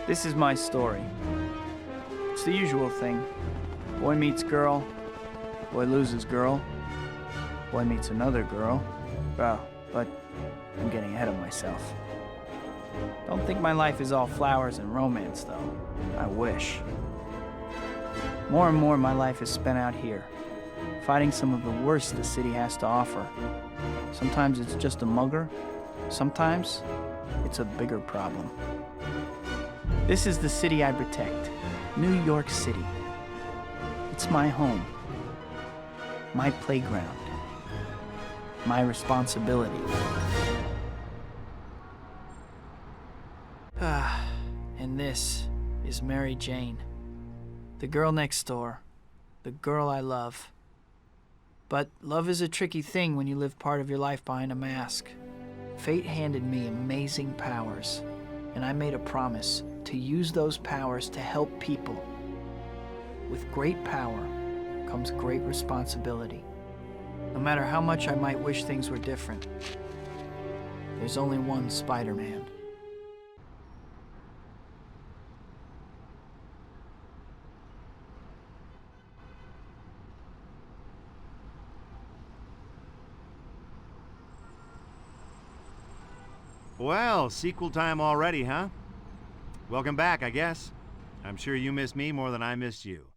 This is my story. It's the usual thing. Boy meets girl, boy loses girl, boy meets another girl. Well, but I'm getting ahead of myself. Don't think my life is all flowers and romance, though. I wish. More and more my life is spent out here, fighting some of the worst the city has to offer. Sometimes it's just a mugger, sometimes it's a bigger problem. This is the city I protect, New York City. It's my home, my playground, my responsibility. And this is Mary Jane, the girl next door, the girl I love. But love is a tricky thing when you live part of your life behind a mask. Fate handed me amazing powers, and I made a promise to use those powers to help people. With great power comes great responsibility. No matter how much I might wish things were different, there's only one Spider-Man. Well, sequel time already, huh? Welcome back, I guess. I'm sure you missed me more than I missed you.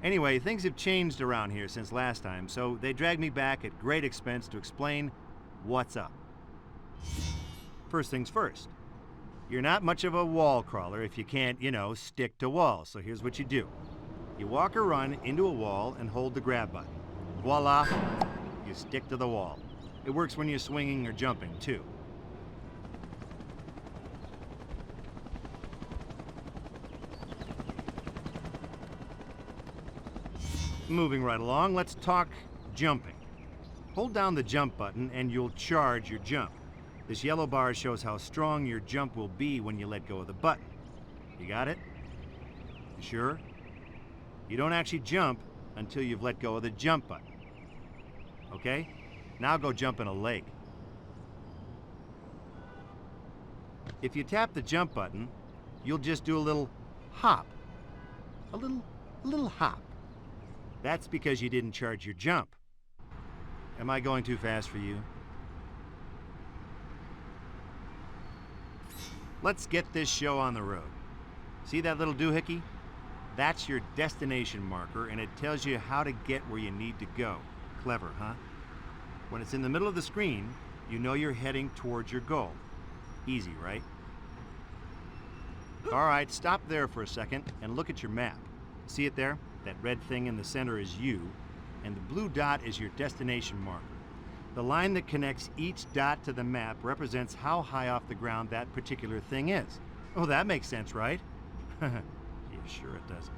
Anyway, things have changed around here since last time, so they dragged me back at great expense to explain what's up. First things first. You're not much of a wall crawler if you can't, stick to walls, so here's what you do. You walk or run into a wall and hold the grab button. Voila, you stick to the wall. It works when you're swinging or jumping, too. Moving right along, let's talk jumping. Hold down the jump button and you'll charge your jump. This yellow bar shows how strong your jump will be when you let go of the button. You got it? You sure? You don't actually jump until you've let go of the jump button. Okay? Now go jump in a lake. If you tap the jump button, you'll just do a little hop. A little hop. That's because you didn't charge your jump. Am I going too fast for you? Let's get this show on the road. See that little doohickey? That's your destination marker, and it tells you how to get where you need to go. Clever, huh? When it's in the middle of the screen, you know you're heading towards your goal. Easy, right? All right, stop there for a second and look at your map. See it there? That red thing in the center is you, and the blue dot is your destination marker. The line that connects each dot to the map represents how high off the ground that particular thing is. Oh, that makes sense, right? Yeah, sure it does.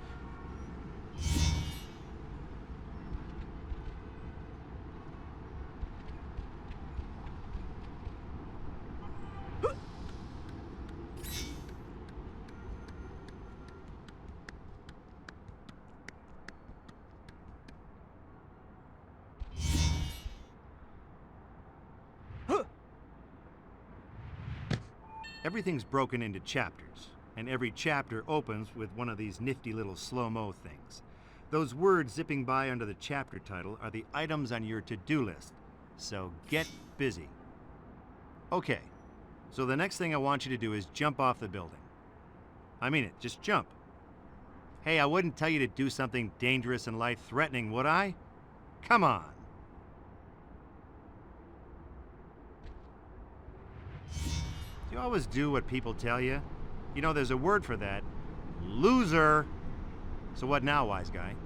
Everything's broken into chapters, and every chapter opens with one of these nifty little slow-mo things. Those words zipping by under the chapter title are the items on your to-do list, so get busy. Okay, so the next thing I want you to do is jump off the building. I mean it, just jump. Hey, I wouldn't tell you to do something dangerous and life-threatening, would I? Come on. You always do what people tell you. You know, there's a word for that. Loser. So what now, wise guy?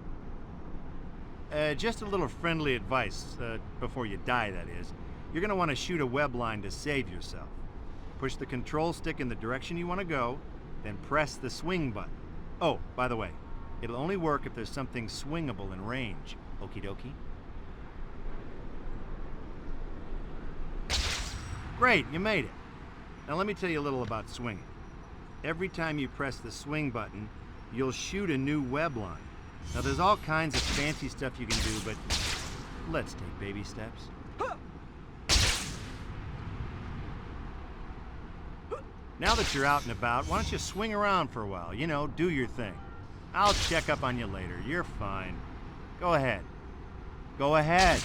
Just a little friendly advice, before you die, that is. You're gonna want to shoot a web line to save yourself. Push the control stick in the direction you want to go, then press the swing button. Oh, by the way, it'll only work if there's something swingable in range. Okie dokie. Great, you made it. Now let me tell you a little about swinging. Every time you press the swing button, you'll shoot a new web line. Now there's all kinds of fancy stuff you can do, but let's take baby steps. Now that you're out and about, why don't you swing around for a while? You know, do your thing. I'll check up on you later. You're fine. Go ahead. Go ahead.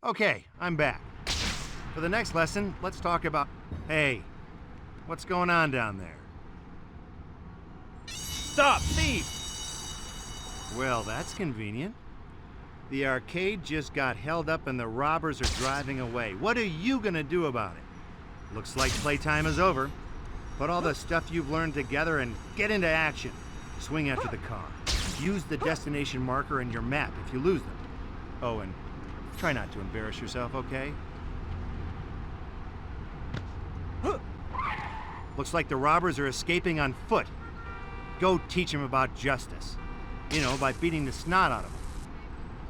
Okay, I'm back. For the next lesson, let's talk about... Hey, what's going on down there? Stop, thief! Well, that's convenient. The arcade just got held up and the robbers are driving away. What are you gonna do about it? Looks like playtime is over. Put all the stuff you've learned together and get into action. Swing after the car. Use the destination marker and your map if you lose them. Oh, and try not to embarrass yourself, okay? Looks like the robbers are escaping on foot. Go teach them about justice. You know, by beating the snot out of them.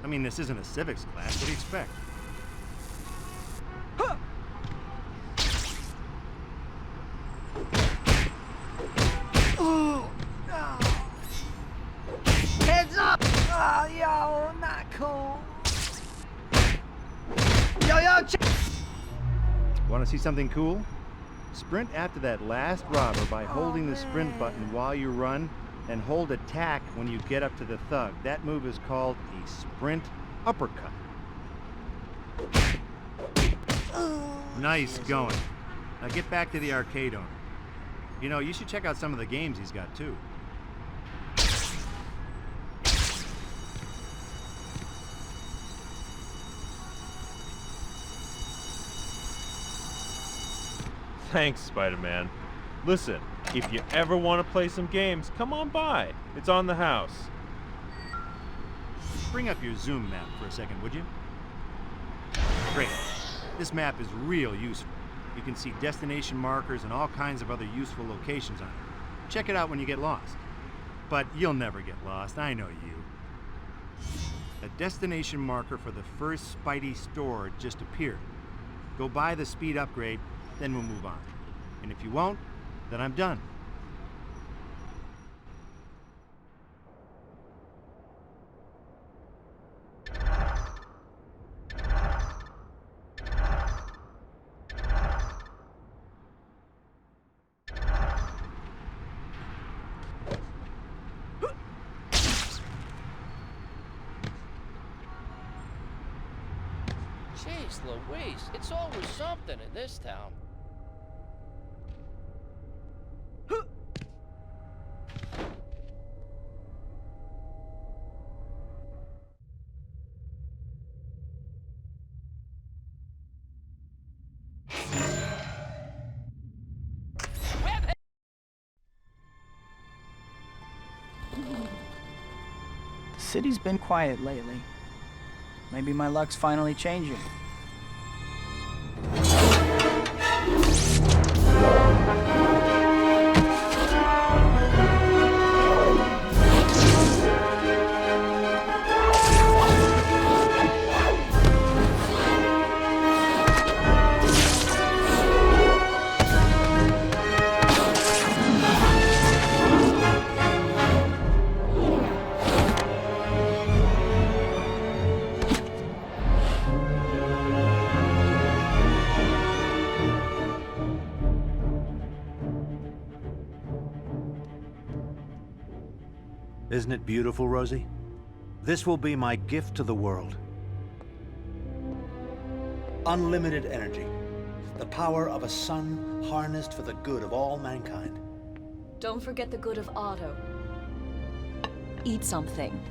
I mean, this isn't a civics class. What do you expect? Heads up! Oh, yo, not cool. Yo, Want to see something cool? Sprint after that last robber by holding the sprint button while you run, and hold attack when you get up to the thug. That move is called a sprint uppercut. Nice going. Now get back to the arcade owner. You know, you should check out some of the games he's got too. Thanks, Spider-Man. Listen, if you ever want to play some games, come on by. It's on the house. Bring up your zoom map for a second, would you? Great. This map is real useful. You can see destination markers and all kinds of other useful locations on it. Check it out when you get lost. But you'll never get lost, I know you. A destination marker for the first Spidey store just appeared. Go buy the speed upgrade, then we'll move on. And if you won't, then I'm done. Jeez Louise, it's always something in this town. The city's been quiet lately. Maybe my luck's finally changing. Isn't it beautiful, Rosie? This will be my gift to the world. Unlimited energy. The power of a sun harnessed for the good of all mankind. Don't forget the good of Otto. Eat something.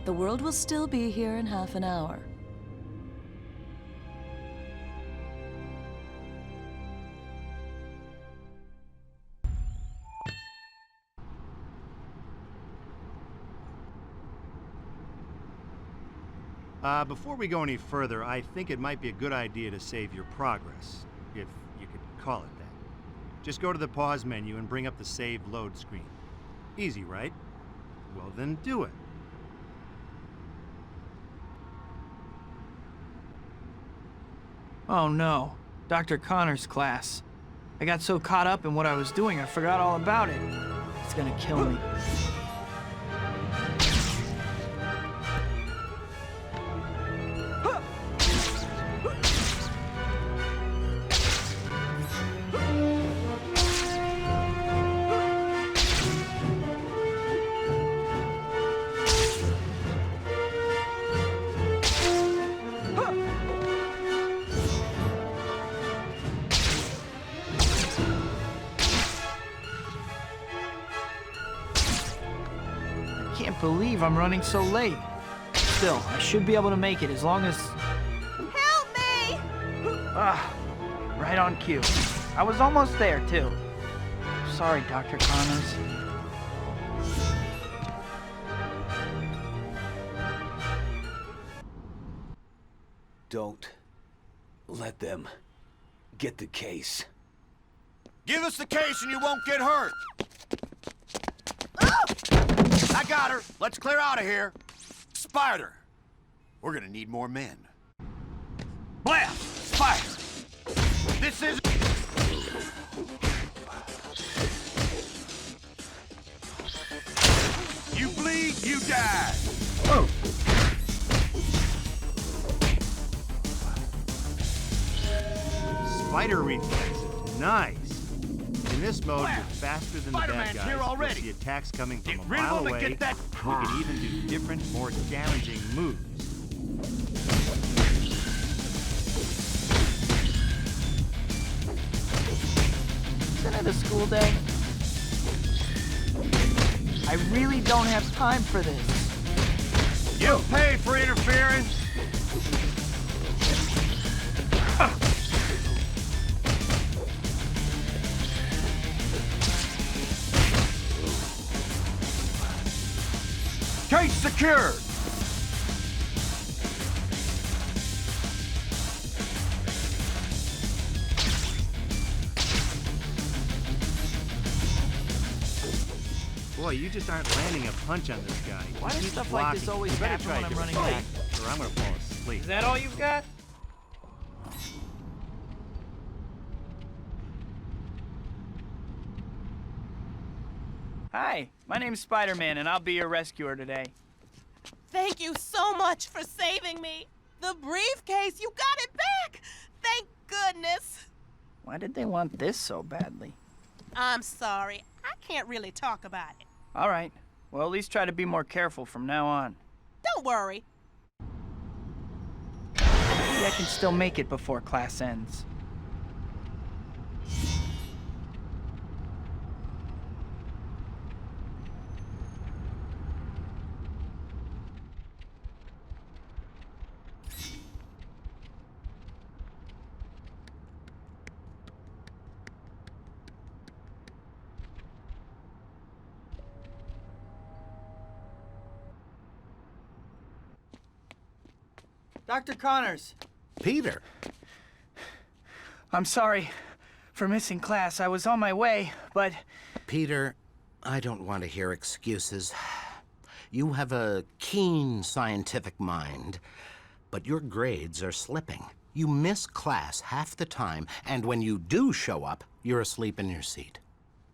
The world will still be here in half an hour. Before we go any further, I think it might be a good idea to save your progress, if you could call it that. Just go to the pause menu and bring up the save load screen. Easy, right? Well, then do it. Oh no, Dr. Connor's class. I got so caught up in what I was doing, I forgot all about it. It's gonna kill me. I can't believe I'm running so late. Still, I should be able to make it as long as... Help me! Right on cue. I was almost there, too. Sorry, Dr. Connors. Don't let them get the case. Give us the case and you won't get hurt. I got her. Let's clear out of here. Spider. We're gonna need more men. Blast! Spider! This is... You bleed, you die. Oh! Spider reflexes. Nice. In this mode, you're faster than the bad Spider-Man's guys. here already. You'll see attacks coming from Get a rid of mile him and away. get that- You can even do different, more damaging moves. Isn't it a school day? I really don't have time for this. You pay for interfering. Case secured. Boy, you just aren't landing a punch on this guy. Why does Keep stuff like this blocking. always You better happen try when a I'm different running fight, or I'm gonna fall asleep. Is that all you've got? Hi, my name's Spider-Man, and I'll be your rescuer today. Thank you so much for saving me. The briefcase, you got it back. Thank goodness. Why did they want this so badly? I'm sorry. I can't really talk about it. All right. Well, at least try to be more careful from now on. Don't worry. Maybe I can still make it before class ends. Dr. Connors, Peter! I'm sorry for missing class. I was on my way, but... Peter, I don't want to hear excuses. You have a keen scientific mind, but your grades are slipping. You miss class half the time, and when you do show up, you're asleep in your seat.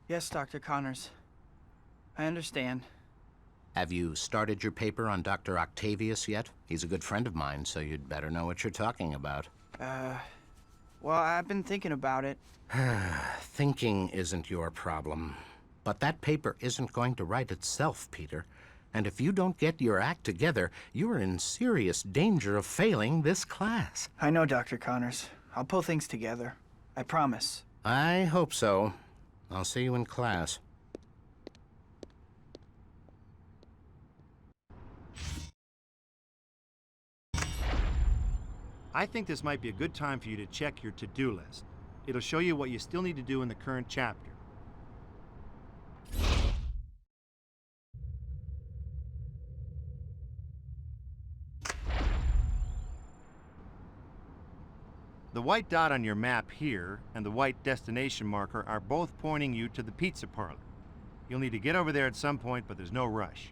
Yes, Dr. Connors. I understand. Have you started your paper on Dr. Octavius yet? He's a good friend of mine, so you'd better know what you're talking about. Well, I've been thinking about it. Thinking isn't your problem. But that paper isn't going to write itself, Peter. And if you don't get your act together, you're in serious danger of failing this class. I know, Dr. Connors. I'll pull things together. I promise. I hope so. I'll see you in class. I think this might be a good time for you to check your to-do list. It'll show you what you still need to do in the current chapter. the white dot on your map here and the white destination marker are both pointing you to the pizza parlor. You'll need to get over there at some point, but there's no rush.